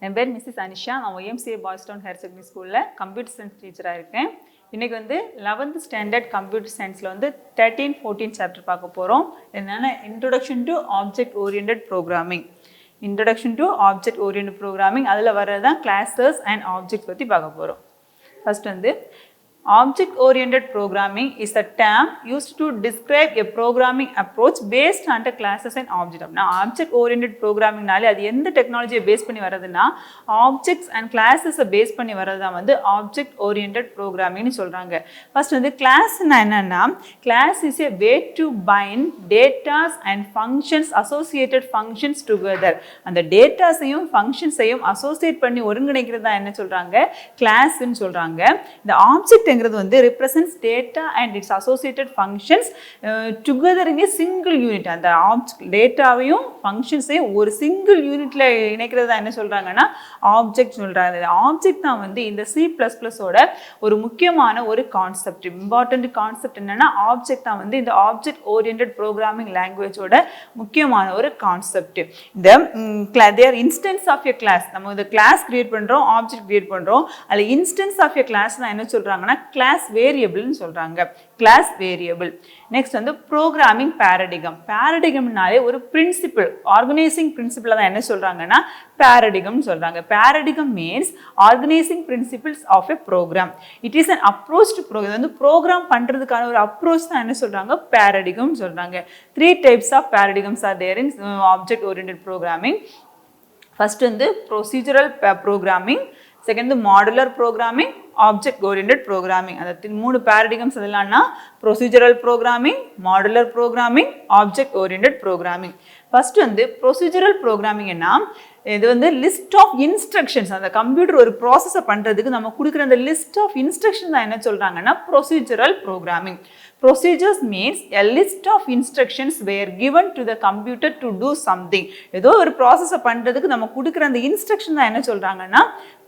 என் பேர் மிஸ்ஸஸ் அனிஷா. நான் OMCA boys town higher secondary ஸ்கூலில் கம்ப்யூட்டர் சயின்ஸ் டீச்சராக இருக்கேன். இன்றைக்கி 11th ஸ்டாண்டர்ட் கம்ப்யூட்டர் சயின்ஸில் 13-14 சாப்டர் பார்க்க போகிறோம். என்னென்னா introduction to object oriented programming. அதில் வர்றது தான் கிளாஸஸ் அண்ட் ஆப்ஜெக்ட்ஸ் பற்றி பார்க்க போகிறோம். First object-oriented programming is a term used to describe a programming approach based on the classes and objects. அப்படின்னா object-oriented programmingனாலே அது எந்த டெக்னாலஜியை பேஸ் பண்ணி வர்றதுன்னா ஆப்ஜெக்ட்ஸ் அண்ட் கிளாஸஸை பேஸ் பண்ணி வர்றது தான் object-oriented programmingனு சொல்கிறாங்க. ஃபர்ஸ்ட் கிளாஸ்னா என்னென்னா class is a way to bind datas and functions associated functions together. அந்த டேட்டாஸையும் ஃபங்க்ஷன்ஸையும் அசோசியேட் பண்ணி ஒருங்கிணைக்கிறது தான் என்ன சொல்கிறாங்க கிளாஸ்ன்னு சொல்கிறாங்க. இந்த object represents data and its associated functions together in a single unit. அந்த டேட்டாவையும் ஃபங்க்ஷன்ஸையும் ஒரு சிங்கிள் யூனிட்ல இணைக்கிறதா என்ன சொல்றாங்கன்னா ஆப்ஜெக்ட் சொல்றாங்க. ஆப்ஜெக்ட் தான் இந்த C++ ஓட ஒரு முக்கியமான ஒரு கான்செப்ட், இம்பார்ட்டன்ட் கான்செப்ட். என்னன்னா ஆப்ஜெக்ட் தான் இந்த ஆப்ஜெக்ட் ஓரியன்டட் ப்ரோக்ராமிங் லாங்குவேஜோட முக்கியமான ஒரு கான்செப்ட். இந்த தேர் இன்ஸ்டன்ஸ் ஆஃப் எ கிளாஸ். நம்ம இந்த கிளாஸ் கிரியேட் பண்றோம், ஆப்ஜெக்ட் கிரியேட் பண்றோம். அதுல இன்ஸ்டன்ஸ் ஆஃப் எ கிளாஸ் என்ன சொல்றாங்கன்னா கிளாஸ் வேரியபிள்னு சொல்றாங்க. Class variable. Next programming paradigm. பேரடிகம்னாலே ஒரு பிரின்சிபிள், ஆர்கனைசிங் பிரின்சிபிள் தான் என்ன சொல்றாங்கன்னா பேரடிகம் சொல்றாங்க. Paradigm means organising principles of a program. It is an approach to program. Program பண்றதுக்கான ஒரு அப்ரோச் தான் என்ன சொல்றாங்க பேரடிகம் சொல்றாங்க. 3 types of paradigms are there in object oriented programming. First procedural programming, second modular programming, object oriented programming. அந்த 3 paradigms எதெல்லாம்னா procedural programming, modular programming, object oriented programming. First procedural ப்ரோக்ராமிங்னா இது list of instructions. அந்த computer ஒரு ப்ராசஸை பண்ணுறதுக்கு நம்ம கொடுக்குற அந்த லிஸ்ட் ஆஃப் இன்ஸ்ட்ரக்ஷன் தான் என்ன சொல்கிறாங்கன்னா procedural programming. Procedures means a list of instructions were given to the computer to do something. ஏதோ ஒரு ப்ராசஸை பண்ணுறதுக்கு நம்ம கொடுக்குற அந்த இன்ஸ்ட்ரக்ஷன் தான் என்ன சொல்கிறாங்கன்னா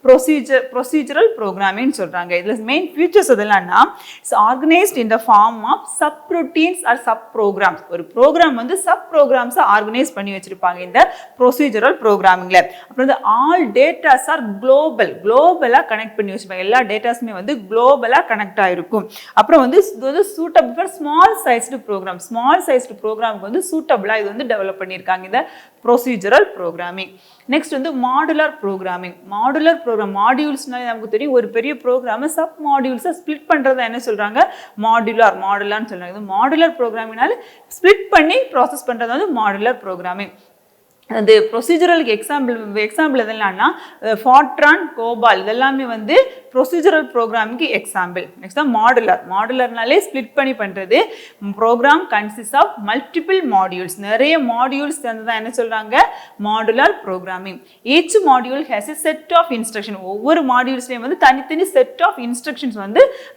ப்ரொசீஜரல் ப்ரோக்ராமிங் சொல்கிறாங்க. இதில் மெயின் ஃபீச்சர்ஸ் எதெல்லாம்னா it's organised in the form of subroutines or subprograms. ஒரு ப்ரோக்ராம் சப் ப்ரோக்ராம்ஸை ஆர்கனைஸ் பண்ணி வச்சிருப்பாங்க இந்த ப்ரொசீஜரல் ப்ரோக்ராமிங்கில். அப்புறம் ஆல் டேட்டாஸ் ஆர் குளோபலாக கனெக்ட் பண்ணி வச்சுருப்பாங்க. எல்லா டேட்டாஸுமே குளோபலாக கனெக்ட் ஆகிருக்கும். அப்புறம் suitable for small sized program. Small sized ப்ரோக்ராமுக்கு சூட்டபிளாக இது டெவலப் பண்ணியிருக்காங்க இந்த procedural programming. Next modular programming. Modular program மாடியூல்ஸ்னாலே நமக்கு தெரியும், ஒரு பெரிய ப்ரோக்ராமை சப் மாடியூல்ஸை ஸ்பிளிட் பண்ணுறத என்ன சொல்கிறாங்க மாடுலர்னு சொல்கிறாங்க. இது மாடுலர் ப்ரோக்ராமிங்னால ஸ்பிளிட் பண்ணி ப்ராசஸ் பண்ணுறது மாடுலர் ப்ரோக்ராமிங். அந்த ப்ரொசீஜரலுக்கு எக்ஸாம்பிள் எதெல்லாம்னா ஃபார்ட்ரான், கோபால் இதெல்லாமே ப்ரொசீஜரல் ப்ரோக்ராமிங்க்கு எக்ஸாம்பிள். நெக்ஸ்ட் மாடுலர்னாலே ஸ்பிளிட் பண்ணி பண்ணுறது. Program consist of multiple modules. நிறைய மாடியூல்ஸ் தான் என்ன சொல்கிறாங்க modular programming. Each module has a set of instruction. ஒவ்வொரு மாடியூல்ஸ்லேயும் தனித்தனி செட் ஆஃப் இன்ஸ்ட்ரக்ஷன்ஸ்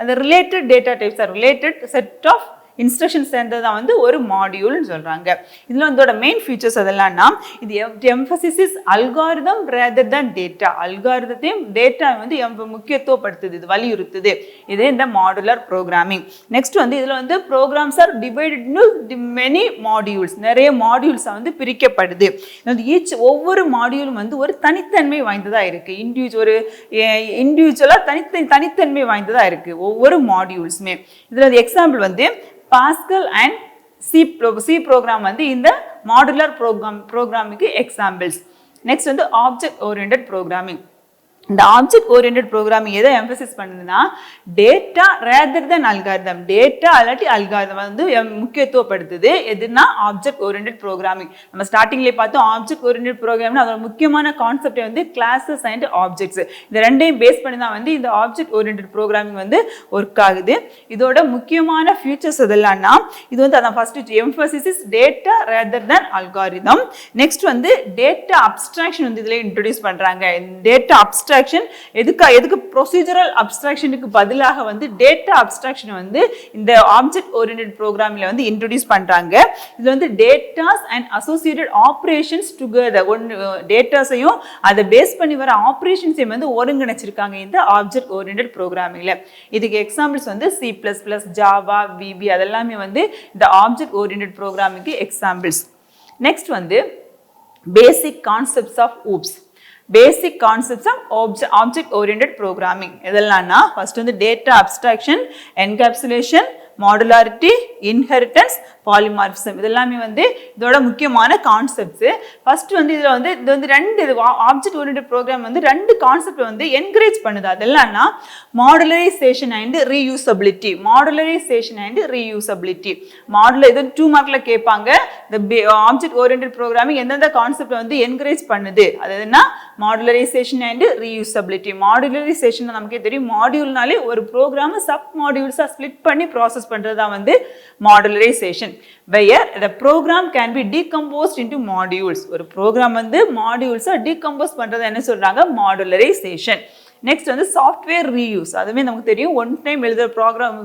அந்த related data types or related set of instructions சேர்ந்தது தான் ஒரு மாடியூல்னு சொல்கிறாங்க. இதில் இதோட மெயின் ஃபீச்சர்ஸ் அதெல்லாம்னா இது emphasis is algorithm rather than data. அல்காரிதத்தையும் டேட்டா முக்கியத்துவப்படுத்துது, இது வலியுறுத்துது. இது இந்த மாடுலர் ப்ரோக்ராமிங். நெக்ஸ்ட் இதில் programs are divided into many modules. நிறைய மாடியூல்ஸாக பிரிக்கப்படுது. ஒவ்வொரு மாடியூலும் ஒரு தனித்தன்மை வாய்ந்ததாக இருக்குது. ஒரு இண்டிவிஜுவலாக தனித்தன்மை வாய்ந்ததாக இருக்குது ஒவ்வொரு மாடியூல்ஸுமே. இதில் example Pascal and C program இந்த மாடுலர் ப்ரோக்ராமிங்க்கு examples. Next object oriented programming. இந்த ஆப்ஜெக்ட் ஓரியன்டட் ப்ரோக்ராமிங் எதை எம்பசிஸ் பண்ணுதுன்னா data rather than algorithm. Data அல்லாட்டி அல்காரிதம் முக்கியத்துவப்படுத்துது. எதுனா ஆப்ஜெக்ட் ஓரியன்டட் ப்ரோக்ராமிங். நம்ம ஸ்டார்டிங்லேயே பார்த்தோம் ஆப்ஜெக்ட் ஓரியன்டட் ப்ரோக்ராம்னா அதோட முக்கியமான கான்செப்டே கிளாஸஸ் அண்ட் ஆப்ஜெக்ட்ஸ். இந்த ரெண்டையும் பேஸ் பண்ணி தான் இந்த ஆப்ஜெக்ட் ஓரியன்டட் ப்ரோக்ராமிங் ஒர்க் ஆகுது. இதோட முக்கியமான ஃபியூச்சர்ஸ் எதெல்லாம்னா இது அதான் first emphasis is data rather than algorithm. Next data abstraction இதில் இன்ட்ரோடியூஸ் பண்ணுறாங்க. டேட்டா அப்ஸ்ட்ராக்ஷன் எதுக்கு ப்ரொசீஜரல் அப்ஸ்ட்ராக்ஷனுக்கு பதிலாக டேட்டா அப்ஸ்ட்ராக்ஷன் இந்த ஆப்ஜெக்ட் ஓரியன்டட் ப்ரோக்ராமிங்ல இன்ட்ரோடியூஸ் பண்றாங்க. இது datas and associated operations together. டேட்டாஸையும் அதை பேஸ் பண்ணி வர ஆபரேஷன்ஸையும் ஒருங்கிணைச்சிருக்காங்க இந்த ஆப்ஜெக்ட் ஓரியன்டட் ப்ரோக்ராமிங்ல. இதுக்கு எக்ஸாம்பிள்ஸ் C++, ஜாவா, VB அதெல்லாமே இந்த ஆப்ஜெக்ட் ஓரியன்டட் ப்ரோக்ராமிங்க்கு examples. Next basic concepts of OOPS. basic concepts of object oriented programming இதெல்லாம்னா first வந்து data abstraction, encapsulation, modularity, inheritance, polymorphism இதெல்லாமே வந்து இதோட முக்கியமான கான்செப்ட்ஸ். ஃபர்ஸ்ட் வந்து இதில் வந்து இது வந்து ரெண்டு ஆப்ஜெக்ட் ஓரியன்டட் ப்ரோக்ராம் வந்து ரெண்டு கான்செப்ட் வந்து என்கரேஜ் பண்ணுது. அதெல்லாம்னா modularisation and reusability. Modularisation and reusability modular இது 2 மார்க்ல கேட்பாங்க. இந்த ஆப்ஜெக்ட் ஓரியன்டட் ப்ரோக்ராமிங் எந்தெந்த கான்செப்ட் வந்து என்கரேஜ் பண்ணுது அது என்ன மாடுலரைசேஷன் அண்ட் ரீயூசபிலிட்டி. மாடுலரைசேஷன் நமக்கே தெரியும், மாடியூல்னாலே ஒரு ப்ரோக்ராம் சப் மாடியூல்ஸாக ஸ்பிளிட் பண்ணி ப்ராசஸ் பண்றதா வந்து modularisation. where the program can be decomposed into modules. ஒரு ப்ரோக்ராம் வந்து மாடியூல்ஸா டீகம்போஸ் பண்றது என்ன சொல்றாங்க மாடுலரைசேஷன். நெக்ஸ்ட் வந்து சாஃப்ட்வேர் ரீயூஸ். அதுவே நமக்கு தெரியும், ஒன் டைம் எழுதுற ப்ரோக்ராம்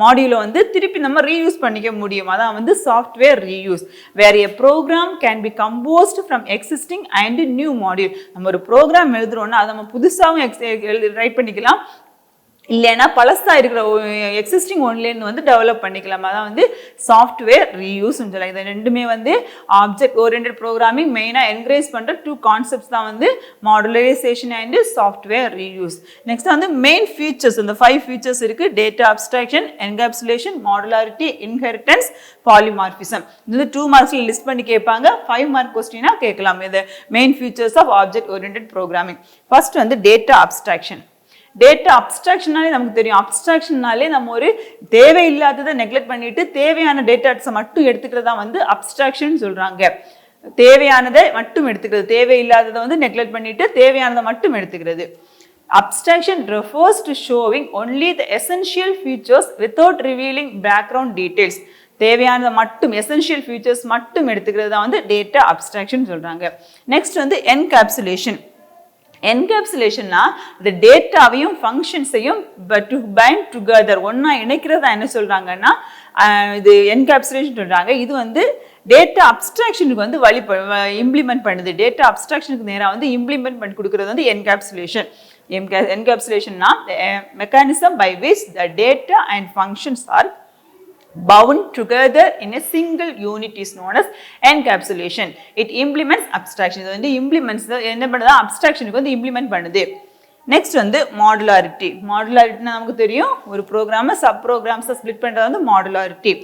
மாடியூலை வந்து திருப்பி நம்ம ரீயூஸ் பண்ணிக்க முடியும். அதான் வந்து software reuse. Where a program can be composed from existing and new module. நம்ம ஒரு ப்ரோக்ராம் எழுதுறோம்னா அதை நம்ம புதுசாகவும் ரைட் பண்ணிக்கலாம், இல்லைன்னா பழசா இருக்கிற எக்ஸிஸ்டிங் ஒன்லேருந்து வந்து டெவலப் பண்ணிக்கலாம். அதான் வந்து சாஃப்ட்வேர் ரீயூஸ்ன்னு சொல்லலாம். இது ரெண்டுமே வந்து ஆப்ஜெக்ட் ஓரியன்டட் ப்ரோக்ராமிங் மெயினாக என்கரேஜ் பண்ணுற 2 கான்செப்ட்ஸ் தான் வந்து modularisation and software reuse. Next வந்து மெயின் ஃபீச்சர்ஸ், இந்த 5 ஃபீச்சர்ஸ் இருக்கு: data abstraction, encapsulation, modularity, inheritance, polymorphism. இது 2 மார்க்ஸ்ல லிஸ்ட் பண்ணி கேட்பாங்க. 5 மார்க் கொஸ்டினா கேட்கலாம். இது main features of object oriented programming. First வந்து டேட்டா அப்ஸ்ட்ராக்ஷன். டேட்டா அப்ஸ்ட்ராக்ஷனாலே நமக்கு தெரியும், அப்ஸ்ட்ராக்ஷனாலே நம்ம ஒரு தேவையில்லாததை நெக்லெக்ட் பண்ணிட்டு தேவையான டேட்டாஸை மட்டும் எடுத்துக்கிறதா வந்து அப்ஸ்ட்ராக்ஷன் சொல்றாங்க. தேவையானதை மட்டும் எடுத்துக்கிறது, தேவையில்லாததை வந்து நெக்லெக்ட் பண்ணிட்டு தேவையானதை மட்டும் எடுத்துக்கிறது. Abstraction refers to showing only the essential features without revealing background details. தேவையானதை மட்டும் எசென்ஷியல் ஃபீச்சர்ஸ் மட்டும் எடுத்துக்கிறது தான் வந்து டேட்டா அப்ஸ்ட்ராக்ஷன் சொல்றாங்க. நெக்ஸ்ட் வந்து என்கேப்சுலேஷன். என்கேப்சுலேஷன்னா இந்த டேட்டாவையும் ஃபங்க்ஷன்ஸையும் டு பைண்ட் டுகெதர் ஒன்னா இணைக்கிறதா என்ன சொல்றாங்கன்னா இது என்கேப்சுலேஷன் சொல்றாங்க. இது வந்து டேட்டா அப்ஸ்ட்ராக்ஷனுக்கு வந்து இம்ப்ளிமெண்ட் பண்ணுது. டேட்டா அப்ஸ்ட்ராக்ஷனுக்கு நேராக வந்து இம்ப்ளிமெண்ட் பண்ணி கொடுக்கறது வந்து என்கேப்சுலேஷன். என்கேப்சுலேஷன்னா mechanism by which the data and functions are bound together in a single unit is known as encapsulation. It implements abstraction. இது வந்து implements என்ன பண்ணுதா abstractionக்கு வந்து implement பண்ணுது. நெக்ஸ்ட் வந்து மாடுலாரிட்டி. மாடுலாரிட்டினா நமக்கு தெரியும், ஒரு ப்ரோக்ராமை சப் ப்ரோக்ராம்ஸை ஸ்பிளிட் பண்ணுறது வந்து modularity.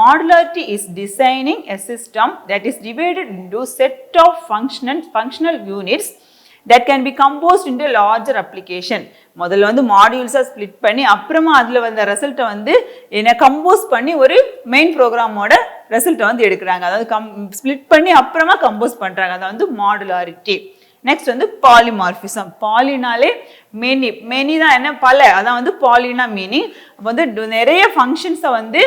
Modularity is designing a system that is divided into set of functional units that can be composed into a larger application. முதல்ல வந்து மாடியூல்ஸாக ஸ்பிளிட் பண்ணி அப்புறமா அதில் வந்த ரிசல்ட்டை வந்து என்ன கம்போஸ் பண்ணி ஒரு மெயின் ப்ரோக்ராமோட ரிசல்ட்டை வந்து எடுக்கிறாங்க. அதாவது ஸ்பிளிட் பண்ணி அப்புறமா கம்போஸ் பண்ணுறாங்க. அதை வந்து மாடுலாரிட்டி. நெக்ஸ்ட் வந்து பாலிமார்பிசம். பாலினாலே மெனி தான் என்ன பல, அதான் வந்து பாலினா மீனிங். வந்து நிறைய ஃபங்க்ஷன்ஸை வந்து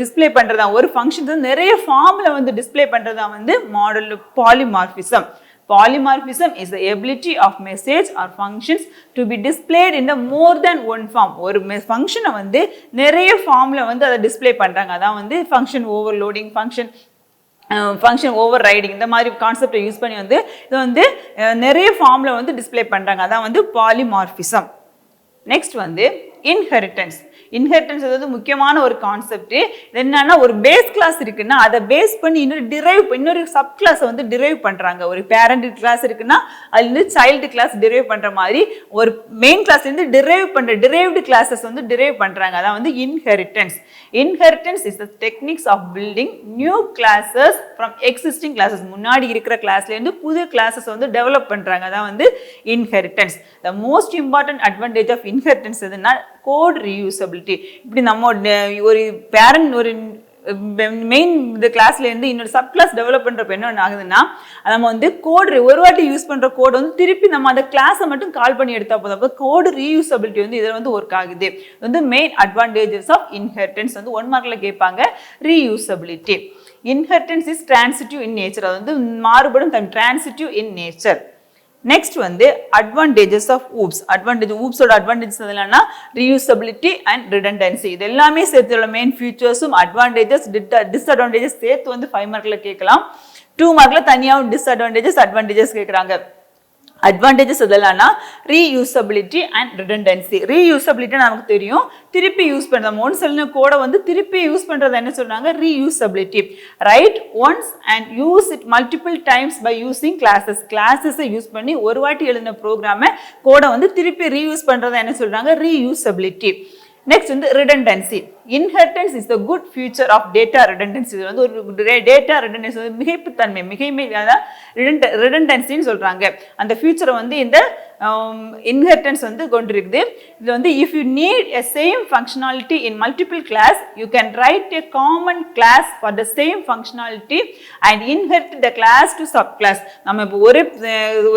டிஸ்பிளே பண்ணுறதா, ஒரு ஃபங்க்ஷன்ஸ் வந்து நிறைய ஃபார்மில் வந்து டிஸ்பிளே பண்ணுறதா வந்து polymorphism. Polymorphism is the ability of message or functions to be displayed in the more than one form. ஒரு ஃபங்க்ஷனை வந்து நிறைய ஃபார்மில் வந்து அதை டிஸ்பிளே பண்ணுறாங்க. அதான் வந்து function overloading, function over riding, இந்த மாதிரி கான்செப்டை யூஸ் பண்ணி வந்து இது வந்து நிறைய ஃபார்மில் வந்து டிஸ்பிளே பண்ணுறாங்க. அதான் வந்து பாலிமார்பிசம். நெக்ஸ்ட் வந்து இன்ஹெரிட்டன்ஸ். இன்ஹெரிட்டன்ஸ் வந்து முக்கியமான ஒரு கான்செப்ட். என்னன்னா ஒரு பேஸ் கிளாஸ் இருக்குன்னா அதை பேஸ் பண்ணி இன்னொரு சப் கிளாஸை வந்து டிரைவ் பண்றாங்க. ஒரு பேரண்ட் கிளாஸ் இருக்குன்னா அதுல இருந்து சைல்டு கிளாஸ் டிரைவ் பண்ற மாதிரி ஒரு மெயின் கிளாஸ்ல இருந்து டிரைவ்டு கிளாஸஸ் வந்து டிரைவ் பண்றாங்க. அதான் வந்து inheritance. Inheritance is the techniques of building new classes from existing classes. முன்னாடி இருக்கிற கிளாஸ்ல இருந்து புது கிளாஸஸ் வந்து டெவலப் பண்றாங்க. அதான் வந்து inheritance. The most important advantage of inheritance எதுனா கோட் ரீயூசபிலிட்டி. இப்படி நம்ம ஒரு பேரண்ட் ஒரு மெயின் இந்த கிளாஸ்ல இருந்து இன்னொரு சப் கிளாஸ் டெவலப் பண்றப்ப என்ன ஆகுதுன்னா நம்ம வந்து கோடு ஒரு வாட்டி யூஸ் பண்ற கோடு வந்து திருப்பி நம்ம அந்த கிளாஸை மட்டும் கால் பண்ணி எடுத்தா போதும். அப்போ கோடு ரீயூசபிலிட்டி வந்து இதில் வந்து ஒர்க் ஆகுது. வந்து மெயின் அட்வான்டேஜஸ் ஆஃப் இன்ஹெரிட்டன்ஸ் வந்து 1 மார்க்ல கேட்பாங்க. Reusability. Inheritance is transitive in nature. அது வந்து மாறுபடும் டிரான்சிட்டிவ் இன் நேச்சர். நெக்ஸ்ட் வந்து அட்வான்டேஜஸ் ஆஃப் ஊப்ஸ். ஊப்ஸோட அட்வான்டேஜஸ் என்னன்னா ரீயூசபிலிட்டி அண்ட் ரிடண்டன்சி. இது எல்லாமே சேர்த்து மெயின் ஃபீச்சர்ஸும் அட்வான்டேஜஸ் டிஸ்அட்வான்டேஜஸ் சேர்த்து வந்து 5 மார்க்ல கேட்கலாம். 2 மார்க்ல தனியாகவும் அட்வான்டேஜஸ் கேட்குறாங்க. அட்வான்டேஜஸ் எதெல்லாம்னா ரீயூசபிலிட்டி அண்ட் ரிடண்டன்சி. ரீயூசபிலிட்டி நமக்கு தெரியும், திருப்பி யூஸ் பண்ணுறது. ஒன்ஸ் எழுதின கோடை வந்து திருப்பி யூஸ் பண்ணுறது என்ன சொல்கிறாங்க, reusability. Write once and use it multiple times by using கிளாஸஸை யூஸ் பண்ணி ஒரு வாட்டி எழுதின ப்ரோக்ராமை கோடை வந்து திருப்பி ரீயூஸ் பண்ணுறது என்ன சொல்கிறாங்க, ரீயூசபிலிட்டி. நெக்ஸ்ட் வந்து redundancy. Inheritance is the good future of data redundancy. இது வந்து ஒரு டேட்டா ரிடண்டன்சி வந்து மிகைப்புத்தன்மை, ரிடண்டன்சின்னு சொல்கிறாங்க. அந்த ஃபியூச்சரை வந்து இந்த இன்ஹெரிட்டன்ஸ் வந்து கொண்டிருக்குது. இது வந்து if you need a same functionality in multiple class you can write a common class for the same functionality and inherit the class to sub class. நம்ம இப்போ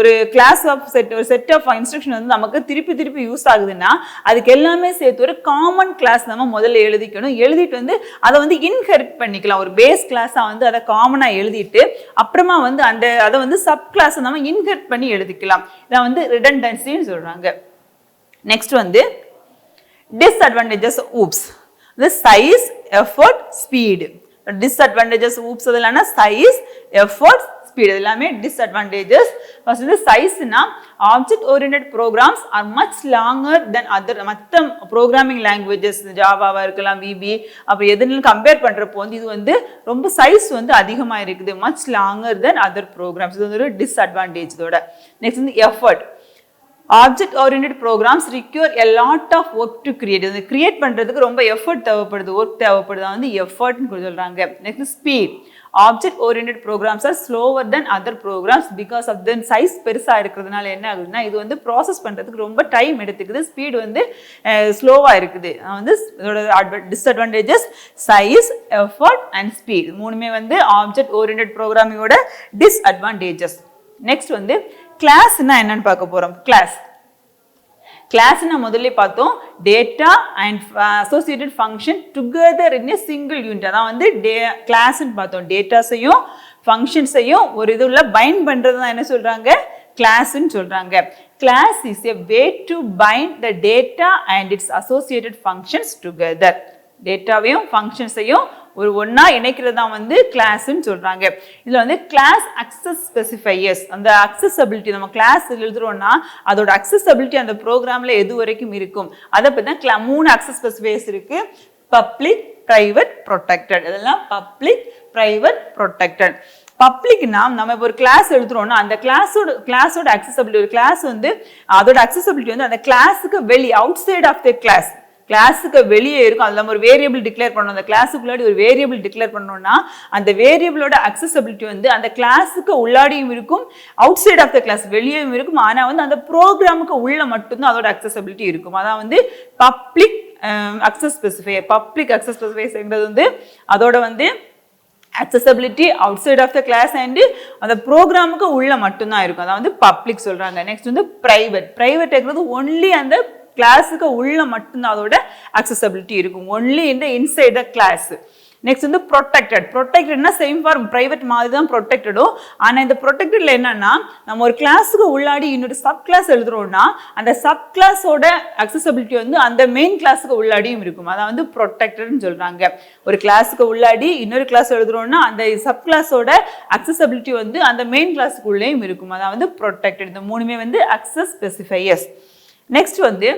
ஒரு கிளாஸ் ஆஃப் ஒரு செட் ஆஃப் இன்ஸ்ட்ரக்ஷன் வந்து நமக்கு திருப்பி use ஆகுதுன்னா அதுக்கு எல்லாமே சேர்த்து ஒரு காமன் கிளாஸ் நம்ம முதல்ல எழுதிக்கணும். எழுதிட்டு வந்து அதை வந்து இன்ஹெரிட் பண்ணிக்கலாம். ஒரு பேஸ் கிளாஸாக வந்து அதை காமனாக எழுதிட்டு அப்புறமா வந்து அதை வந்து சப் கிளாஸை நம்ம இன்ஹெரிட் பண்ணி எழுதிக்கலாம். இதை வந்து ரிடண்டன்சின்னு சொல்றாங்க. நெக்ஸ்ட் வந்து disadvantages OOPS. the size, effort, speed. Disadvantages OOPS அதெல்லாம் சைஸ், எஃபர்ட், ஸ்பீட் எல்லாமே டிஸ்அட்வான்டேஜஸ். ஃபர்ஸ்ட் வந்து சைஸ்னா object oriented programs are much longer than other மற்ற ப்ரோக்ராமிங் லாங்குவேஜஸ், ஜாவாவாக இருக்கலாம், விபி, அப்போ எதுன்னு கம்பேர் பண்ணுறப்போ வந்து இது வந்து ரொம்ப சைஸ் வந்து அதிகமாக இருக்குது, much longer than other programs. இது வந்து ஒரு டிஸ்அட்வான்டேஜ். இதோட நெக்ஸ்ட் வந்து effort. Object oriented programs require a lot of work to create. இது கிரியேட் பண்ணுறதுக்கு ரொம்ப எஃபர்ட் தேவைப்படுது, ஒர்க் தேவைப்படுது, வந்து எஃபர்ட்னு சொல்கிறாங்க. Next speed. Object oriented programs are slower than other programs because of then size பெருசாக இருக்கிறதுனால என்ன ஆகுதுன்னா இது வந்து ப்ராசஸ் பண்ணுறதுக்கு ரொம்ப டைம் எடுத்துக்குது, ஸ்பீடு வந்து ஸ்லோவாக இருக்குது. வந்து இதோட disadvantages size, effort and speed மூணுமே வந்து ஆப்ஜெக்ட் ஓரியன்டட் ப்ரோக்ராமிங்கோட டிஸ்அட்வான்டேஜஸ். நெக்ஸ்ட் வந்து கிளாஸ்னா என்னன்னு பார்க்க போறோம். கிளாஸ்னா முதல்ல பார்த்தோம் data and associated function together in a single unit. அதான் வந்து கிளாஸ்ன்னு பார்த்தோம். டேட்டாஸையும் ஃபங்க்ஷன்ஸையும் ஒரு இதுல பைண்ட் பண்றது தான் என்ன சொல்றாங்க, கிளாஸ்ன்னு சொல்றாங்க. Class is a way to bind the data and its associated functions together. டேட்டாவையும் ஃபங்க்ஷன்ஸையும் ஒரு ஒன்னா இணைக்கிறது தான் வந்து கிளாஸ்ன்னு சொல்றாங்க. இதுல வந்து கிளாஸ் அக்சஸ் ஸ்பெசிஃபையர்ஸ், அந்த அக்சஸபிலிட்டி நம்ம கிளாஸ் எழுதுறோம்னா அதோட அக்சஸபிலிட்டி அந்த ப்ரோக்ராம்ல எது வரைக்கும் இருக்கும் அதை பத்தி தான் 3 அக்சஸ் ஸ்பெசிஃபையர்ஸ் இருக்கு. Public, private, protected. இதெல்லாம் பப்ளிக், பிரைவேட், ப்ரொடெக்டட். பப்ளிக்னா நம்ம இப்போ ஒரு கிளாஸ் எழுதுறோம்னா அந்த கிளாஸோட அக்சஸபிலிட்டி, ஒரு கிளாஸ் வந்து அதோட அக்சஸபிலிட்டி வந்து அந்த கிளாஸுக்கு வெளியே, அவுட் சைட் ஆஃப் த கிளாஸுக்கு வெளியே இருக்கும். அதில் நம்ம ஒரு வேரியபிள் டிக்ளேர் பண்ணணும். அந்த கிளாஸுக்குள்ளாடி ஒரு வேரியபிள் டிக்ளேர் பண்ணோம்னா அந்த வேரியபிளோட அக்சஸபிலிட்டி வந்து அந்த கிளாஸுக்கு உள்ளாடியும் இருக்கும், outside of the class வெளியேயும் இருக்கும். ஆனால் வந்து அந்த ப்ரோக்ராமுக்கு உள்ள மட்டும்தான் அதோட அக்சஸபிலிட்டி இருக்கும். அதான் வந்து public access specifier. Public access ஸ்பெசிஃபையர்ங்கிறது வந்து அதோட வந்து accessibility outside of the class and அந்த ப்ரோக்ராமுக்கு உள்ள மட்டும்தான் இருக்கும். அதான் வந்து பப்ளிக் சொல்றாங்க. நெக்ஸ்ட் வந்து பிரைவேட்ங்கிறது ஒன்லி அந்த கிளாஸுக்கு உள்ள மட்டும்தான் அதோட அக்சஸபிலிட்டி இருக்கும், ஒன்லி இந்த இன்சைட் த கிளாஸ். நெக்ஸ்ட் வந்து ப்ரொடெக்டட்னா சேம் ஃபார் பிரைவேட் மாதிரி தான் ப்ரொடெக்டடும். ஆனால் இந்த ப்ரொடெக்டட்ல என்னன்னா நம்ம ஒரு கிளாஸுக்கு உள்ளாடி இன்னொரு சப் கிளாஸ் எழுதுறோம்னா அந்த சப் கிளாஸோட அக்சஸபிலிட்டி வந்து அந்த மெயின் கிளாஸுக்கு உள்ளாடியும் இருக்கும். அதான் வந்து ப்ரொடெக்டட்னு சொல்றாங்க. ஒரு கிளாஸுக்கு உள்ளாடி இன்னொரு கிளாஸ் எழுதுறோம்னா அந்த சப் கிளாஸோட அக்சஸபிலிட்டி வந்து அந்த மெயின் கிளாஸுக்கு உள்ளேயும் இருக்கும். அதான் வந்து ப்ரொடெக்டட். இந்த மூணுமே வந்து அக்சஸ் ஸ்பெசிஃபையர்ஸ். நெக்ஸ்ட் வந்து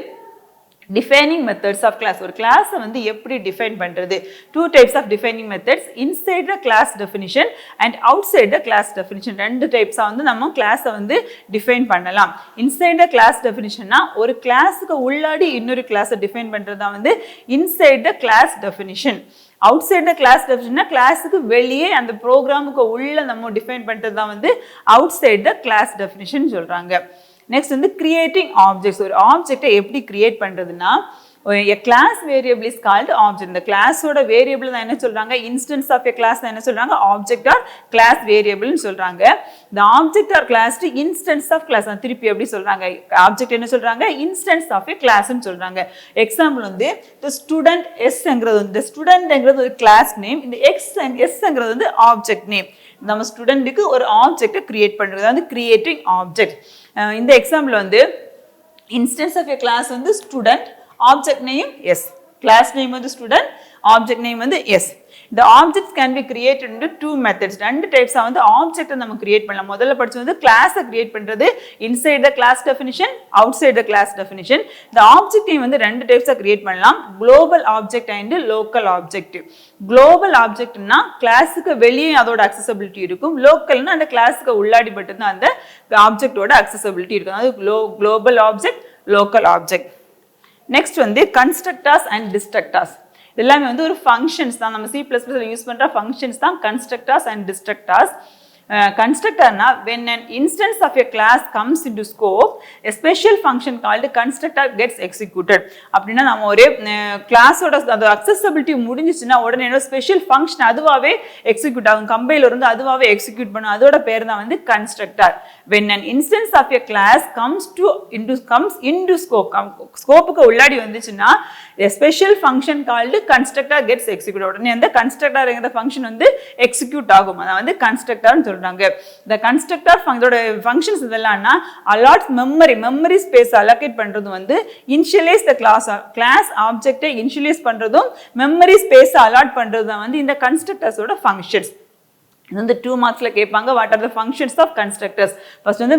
டிஃபைனிங் மெத்தட்ஸ் ஆஃப் கிளாஸ். ஒரு கிளாஸை வந்து எப்படி டிஃபைன் பண்ணுறது? 2 types of defining methods, inside the class definition and outside the class definition. 2 டைப்ஸாக வந்து நம்ம கிளாஸை வந்து டிஃபைன் பண்ணலாம். இன்சைட் த கிளாஸ் டெஃபினிஷன்னா ஒரு கிளாஸுக்கு உள்ளாடி இன்னொரு கிளாஸை டிஃபைன் பண்ணுறது தான் வந்து inside the class definition. Outside the class டெஃபினிஷன்னா கிளாஸுக்கு வெளியே அந்த ப்ரோக்ராமுக்கு உள்ள நம்ம டிஃபைன் பண்ணுறது தான் வந்து outside the class definition சொல்கிறாங்க. நெக்ஸ்ட் வந்து கிரியேட்டிங் ஆப்ஜெக்ட்ஸ். ஒரு ஆப்ஜெக்டை எப்படி கிரியேட் பண்ணுறதுன்னா a class variable is called object. இந்த கிளாஸோட வேரியபிள் தான் என்ன சொல்றாங்க, இன்ஸ்டன்ஸ் ஆஃப் a class தான் என்ன சொல்றாங்க, ஆப்ஜெக்ட் ஆர் கிளாஸ் வேரியபிள்னு சொல்றாங்க. இந்த object or class instance of class தான் திருப்பி எப்படி சொல்றாங்க, ஆப்ஜெக்ட் என்ன சொல்றாங்க, இன்ஸ்டன்ஸ் ஆஃப் a classன்னு சொல்றாங்க. எக்ஸாம்பிள் வந்து the student s-ங்கிறது வந்து ஸ்டூடெண்ட்ங்கிறது ஒரு கிளாஸ் நேம், இந்த s-ங்கிறது வந்து ஆப்ஜெக்ட் நேம். நம்ம ஸ்டூடெண்ட்டுக்கு ஒரு ஆப்ஜெக்டை கிரியேட் பண்ணுறது வந்து கிரியேட்டிங் ஆப்ஜெக்ட். இந்த எக்ஸாம்பிள் வந்து இன்ஸ்டன்ஸ் ஆஃப் a class வந்து student, object name S, class name வந்து ஸ்டூடெண்ட், ஆப்ஜெக்ட் நேம் வந்து S. The objects can be created into two methods. ரெண்டு டைப்ஸா வந்து ஆப்ஜெக்ட் நம்ம கிரியேட் பண்ணலாம். முதல்ல படிச்சு வந்து கிளாஸை கிரியேட் பண்றது inside the class definition, outside the class definition. The object name வந்து ரெண்டு டைப்ஸா கிரியேட் பண்ணலாம். global object and local object. global objectனா கிளாஸுக்கு வெளியே அதோட accessibility இருக்கும். localனா அந்த கிளாஸுக்கு உள்ளாடி மட்டும் தான் அந்த ஆப்ஜெக்ட்டோட accessibility இருக்கும். அது global object, local object. next வந்து constructors and destructors. எல்லாமே வந்து ஒரு ஃபங்க்ஷன்ஸ் தான். நம்ம C++ல யூஸ் பண்ற ஃபங்க்ஷன்ஸ் தான் கன்ஸ்ட்ரக்டர்ஸ் அண்ட் டிஸ்ட்ரக்டர்ஸ். constructorனா when an instance of a class comes into scope, a special function called constructor gets executed. அப்படினா நம்ம ஒரு கிளாஸோட அது accessibility முடிஞ்சிச்சுனா உடனே ஒரு ஸ்பெஷல் ஃபங்க்ஷன் அதுவாவே எக்ஸிக்யூட் ஆகும். கம்பைலர் வந்து அதுவாவே எக்ஸிக்யூட் பண்ணும். அதோட பேர் தான் வந்து constructor. when an instance of a class comes into scope, ஸ்கோப்புக்கு உள்ளாடி வந்துச்சுனா a special function called constructor gets executed. உடனே அந்த constructor என்கிற ஃபங்க்ஷன் வந்து எக்ஸிக்யூட் ஆகும். அத வந்து constructor னு சொல்றாங்க. the constructor இதோட functions இதெல்லாம்னா allot memory space allocate பண்றது வந்து initialize the class object I initialize பண்றதும் memory space allot பண்றதும் தான் வந்து இந்த constructors ஓட ஃபங்க்ஷன்ஸ். இது வந்து 2 மார்க்ஸ்ல கேட்பாங்க. what are the functions of constructors? first வந்து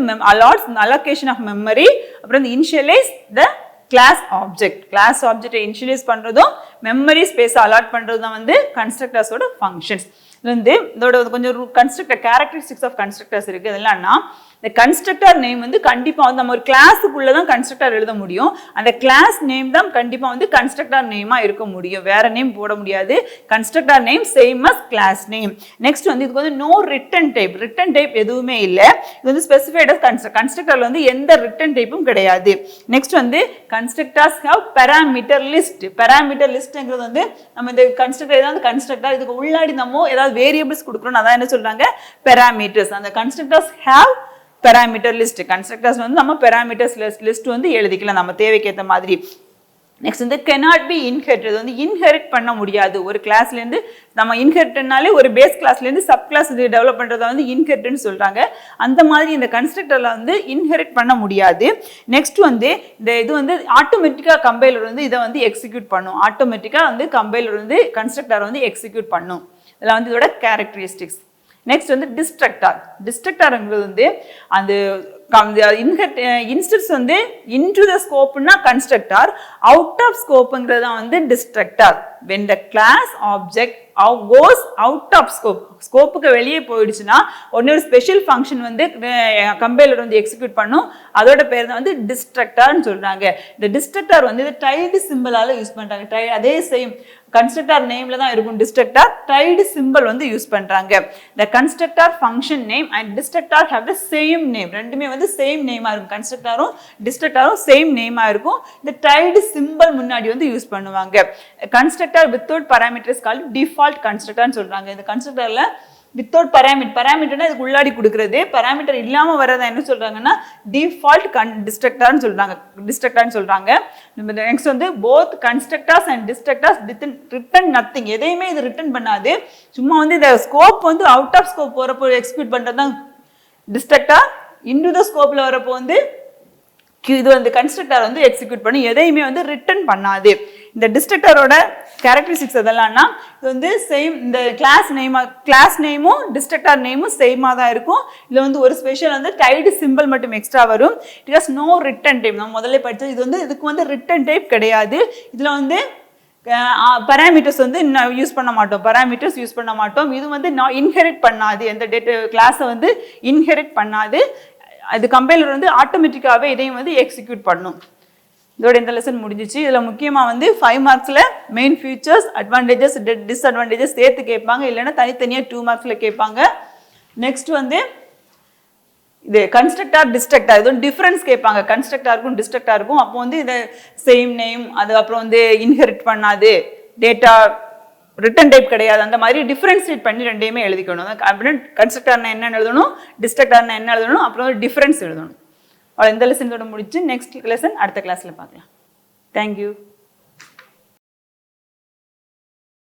allocation of memory, அப்புறம் initialize the class object initialize பண்றதும் memory space allot பண்றதும் தான் வந்து constructors ஓட functions. இது வந்து இதோட கொஞ்சம் கன்ஸ்ட்ரக்டர் characteristics of constructors இருக்கு. இதெல்லாம்னா இந்த கன்ஸ்ட்ரக்டர் நேம் வந்து கண்டிப்பா வந்து நம்ம ஒரு கிளாஸுக்குள்ள தான் கன்ஸ்ட்ரக்டர் எழுத முடியும். அந்த கிளாஸ் நேம் தான் கண்டிப்பா வந்து கன்ஸ்ட்ரக்டர் நேமா இருக்க முடியும். வேற நேம் போட முடியாது. Constructor name same as class name. Next வந்து இதுக்கு வந்து நோ ரிட்டன் டைப் எதுவுமே இல்ல. இது வந்து ஸ்பெசிஃபைட் as கன்ஸ்ட்ரக்டர்ல வந்து எந்த ரிட்டன் டைப்பும் கிடையாது. நெக்ஸ்ட் வந்து கன்ஸ்ட்ரக்டர்ஸ் ஹேவ் parameter லிஸ்ட்ங்கிறது வந்து நம்ம இந்த கன்ஸ்ட்ரக்டர் ஏதாவது கன்ஸ்ட்ரக்டர் இதுக்கு உள்ளாடி நம்ம ஏதாவது வேரியபிள்ஸ் கொடுக்கறோம். அதான் என்ன சொல்றாங்க parameters. அந்த constructors have parameter list. constructors வந்து நம்ம parameters list வந்து எழுதிக்கலாம் நம்ம தேவைக்கு ஏத்த மாதிரி. நெக்ஸ்ட் வந்து cannot be inherited. வந்து இன்ஹெரிட் பண்ண முடியாது. ஒரு கிளாஸ்ல இருந்து நம்ம இன்ஹெரிட்னாலே ஒரு பேஸ் கிளாஸ்ல இருந்து சப் கிளாஸ் டெவலப் பண்றத வந்து இன்ஹெரிட்னு சொல்றாங்க. அந்த மாதிரி இந்த கன்ஸ்ட்ரக்டர்ல வந்து இன்ஹெரிட் பண்ண முடியாது. நெக்ஸ்ட் வந்து இந்த இது வந்து ஆட்டோமேட்டிக்கா கம்பைலர் வந்து இதை வந்து எக்ஸிக்யூட் பண்ணும். ஆட்டோமேட்டிக்கா வந்து கம்பைலர் வந்து கன்ஸ்ட்ரக்டர் வந்து எக்ஸிக்யூட் பண்ணும். இதெல்லாம் வந்து இதோட கேரக்டரிஸ்டிக்ஸ். நெக்ஸ்ட் வந்து டிஸ்ட்ரக்டர்ங்கிறது வந்து அந்த இன்ஸ்டன்ஸ் வந்து இன்டு த ஸ்கோப்னா கன்ஸ்ட்ரக்டர், அவுட் ஆஃப் ஸ்கோப்ங்கிறது தான் வந்து destructor. when the class object goes out of scope, ஸ்கோப்புக்கு வெளியே போயிடுச்சுன்னா ஒன்னு ஒரு ஸ்பெஷல் ஃபங்க்ஷன் வந்து கம்பைலர் வந்து எக்ஸிக்யூட் பண்ணும். அதோட பேர் தான் வந்து டிஸ்ட்ரக்டர்னு சொல்றாங்க. இந்த டிஸ்ட்ரக்டர் வந்து இது டைடு சிம்பிளால யூஸ் பண்றாங்க. அதே சேம் கன்ஸ்ட்ரக்டர் நேம்ல தான் இருக்கும். டிஸ்ட்ரக்டர் டைடு சிம்பிள் வந்து யூஸ் பண்றாங்க. the constructor function name and destructor have the same name. ரெண்டுமே வந்து சேம் நேமா இருக்கும். கன்ஸ்ட்ரக்டரும் டிஸ்ட்ரக்டரும் சேம் நேமா இருக்கும். இந்த டைடு சிம்பிள் முன்னாடி வந்து யூஸ் பண்ணுவாங்க. constructor without parameters called default constructor னு சொல்றாங்க. இந்த கன்ஸ்ட்ரக்டர்ல வித்தவுட் parameterனா இதுக்கு உள்ளாடி கொடுக்கிறது. parameter இல்லாம வரத என்ன சொல்றாங்கன்னா default டிஸ்ட்ரக்டர்னு சொல்றாங்க. நெக்ஸ்ட் வந்து both constructors and destructors return nothing. எதையுமே இது ரிட்டர்ன் பண்ணாது. சும்மா வந்து இந்த ஸ்கோப் வந்து அவுட் ஆஃப் ஸ்கோப் போறப்போ எக்ஸிக்யூட் பண்றது தான் டிஸ்ட்ரக்டர். இன்டு த ஸ்கோப்ல வரப்போ வந்து இது வந்து கன்ஸ்ட்ரக்டர் வந்து எக்ஸிக்யூட் பண்ணி எதையுமே வந்து ரிட்டர்ன் பண்ணாது. இந்த டிஸ்ட்ரக்டரோட கேரக்டரிஸ்டிக்ஸ் எதெல்லாம்னா இது வந்து சேம். இந்த கிளாஸ் நேமும் டிஸ்ட்ரக்டர் நேமும் சேமா தான் இருக்கும். இதுல வந்து ஒரு ஸ்பெஷல் வந்து டைடு சிம்பிள் மட்டும் எக்ஸ்ட்ரா வரும். It has no return type. நம்ம முதல்ல படிச்சது இது வந்து இதுக்கு வந்து ரிட்டன் டைப் கிடையாது. இதுல வந்து parameters வந்து யூஸ் பண்ண மாட்டோம். இது வந்து இன்ஹெரிட் பண்ணாது. எந்த கிளாஸை வந்து இன்ஹெரிட் பண்ணாது. அது கம்பைலர் வந்து ஆட்டோமேட்டிக்காவே இதையும் வந்து எக்ஸிக்யூட் பண்ணும். இதோட இந்த லெசன் முடிஞ்சிச்சு. இதுல முக்கியமா வந்து 5 மார்க்ஸ்ல மெயின் ஃபீச்சர்ஸ், அட்வான்டேஜஸ், டிஸ்அட்வான்டேஜஸ் சேர்த்து கேட்பாங்க. இல்லைன்னா தனித்தனியா 2 மார்க்ஸ்ல கேட்பாங்க. நெக்ஸ்ட் வந்து இது கன்ஸ்ட்ரக்டர் டிஸ்ட்ரக்டர் இது டிஃபரன்ஸ் கேட்பாங்க. கன்ஸ்ட்ரக்டருக்கும் டிஸ்ட்ரக்டருக்கும். அப்போ வந்து இது சேம் நேம், அது அப்புறம் வந்து இன்ஹெரிட் பண்ணாது, டேட்டா ரிட்டன் டைப் கிடையாது, அந்த மாதிரி டிஃபரன்ஷியேட் பண்ணி ரெண்டையுமே எழுதிக்கணும். அப்படின்னு கன்ஸ்ட்ரக்டர்னா என்ன எழுதணும், டிஸ்ட்ரக்டர்னா என்ன எழுதணும், அப்புறம் டிஃபரன்ஸ் எழுதணும். அவ்வளோ இந்த லெசன் இதோட முடிச்சு நெக்ஸ்ட் லெசன் அடுத்த கிளாஸ்ல பார்க்கலாம். தேங்க்யூ.